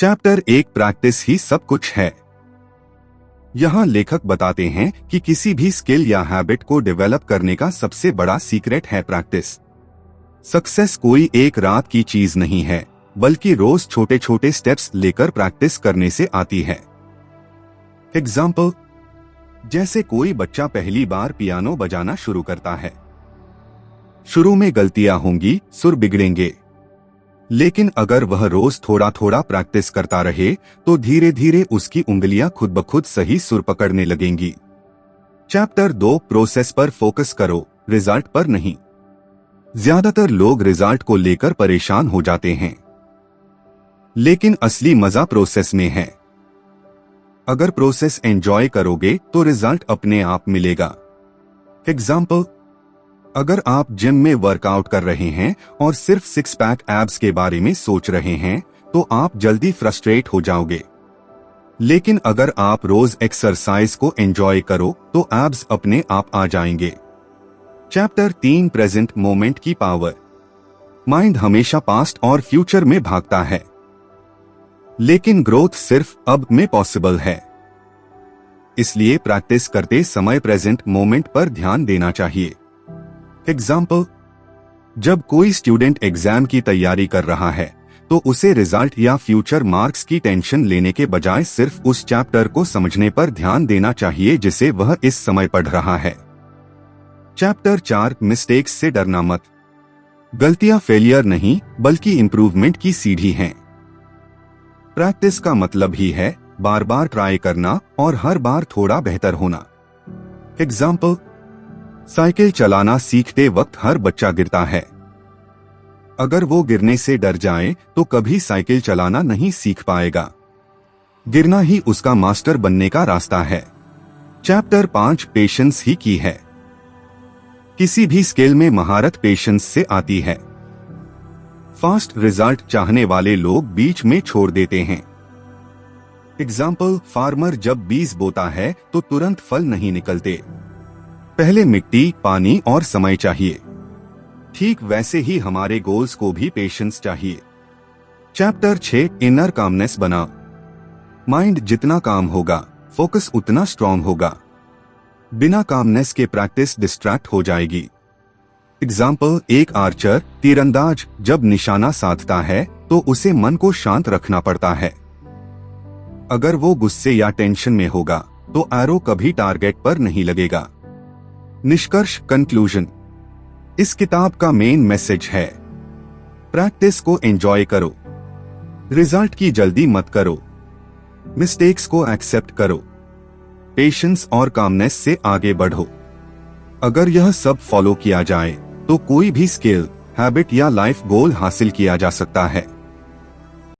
Chapter 1 practice ही सब कुछ है। यहाँ लेखक बताते हैं कि किसी भी स्किल या हैबिट को डेवलप करने का सबसे बड़ा सीक्रेट है प्रैक्टिस। सक्सेस कोई एक रात की चीज नहीं है, बल्कि रोज छोटे छोटे स्टेप्स लेकर प्रैक्टिस करने से आती है। एग्जाम्पल, जैसे कोई बच्चा पहली बार पियानो बजाना शुरू करता है। शुरू में गलतियां होंगी, सुर बिगड़ेंगे, लेकिन अगर वह रोज थोड़ा थोड़ा प्रैक्टिस करता रहे तो धीरे धीरे उसकी उंगलियां खुद ब खुद सही सुर पकड़ने लगेंगी। चैप्टर 2 प्रोसेस पर फोकस करो, रिजल्ट पर नहीं। ज्यादातर लोग रिजल्ट को लेकर परेशान हो जाते हैं, लेकिन असली मजा प्रोसेस में है। अगर प्रोसेस एंजॉय करोगे तो रिजल्ट अपने आप मिलेगा। एग्जाम्पल, अगर आप जिम में वर्कआउट कर रहे हैं और सिर्फ 6 पैक एब्स के बारे में सोच रहे हैं तो आप जल्दी फ्रस्ट्रेट हो जाओगे। लेकिन अगर आप रोज एक्सरसाइज को एंजॉय करो तो एब्स अपने आप आ जाएंगे। चैप्टर 3 प्रेजेंट मोमेंट की पावर। माइंड हमेशा पास्ट और फ्यूचर में भागता है, लेकिन ग्रोथ सिर्फ अब में पॉसिबल है। इसलिए प्रैक्टिस करते समय प्रेजेंट मोमेंट पर ध्यान देना चाहिए। एग्जाम्पल, जब कोई स्टूडेंट एग्जाम की तैयारी कर रहा है तो उसे रिजल्ट या फ्यूचर मार्क्स की टेंशन लेने के बजाय सिर्फ उस चैप्टर को समझने पर ध्यान देना चाहिए जिसे वह इस समय पढ़ रहा है। चैप्टर 4 मिस्टेक्स से डरना मत। गलतियां फेलियर नहीं, बल्कि इंप्रूवमेंट की सीढ़ी हैं। प्रैक्टिस का मतलब ही है बार बार ट्राई करना और हर बार थोड़ा बेहतर होना। एग्जाम्पल, साइकिल चलाना सीखते वक्त हर बच्चा गिरता है। अगर वो गिरने से डर जाए तो कभी साइकिल चलाना नहीं सीख पाएगा। गिरना ही उसका मास्टर बनने का रास्ता है। चैप्टर 5 पेशेंस ही की है। किसी भी स्किल में महारत पेशेंस से आती है। फास्ट रिजल्ट चाहने वाले लोग बीच में छोड़ देते हैं। एग्जाम्पल, फार्मर जब बीज बोता है तो तुरंत फल नहीं निकलते। पहले मिट्टी, पानी और समय चाहिए। ठीक वैसे ही हमारे गोल्स को भी पेशेंस चाहिए। चैप्टर 6 इनर कामनेस बना। माइंड जितना काम होगा, फोकस उतना स्ट्रांग होगा। बिना कामनेस के प्रैक्टिस डिस्ट्रैक्ट हो जाएगी। एग्जाम्पल, एक आर्चर, तीरंदाज जब निशाना साधता है तो उसे मन को शांत रखना पड़ता है। अगर वो गुस्से या टेंशन में होगा तो एरो कभी टारगेट पर नहीं लगेगा। निष्कर्ष, कंक्लूजन। इस किताब का मेन मैसेज है, प्रैक्टिस को एंजॉय करो, रिजल्ट की जल्दी मत करो, मिस्टेक्स को एक्सेप्ट करो, पेशेंस और कामनेस से आगे बढ़ो। अगर यह सब फॉलो किया जाए तो कोई भी स्किल, हैबिट या लाइफ गोल हासिल किया जा सकता है।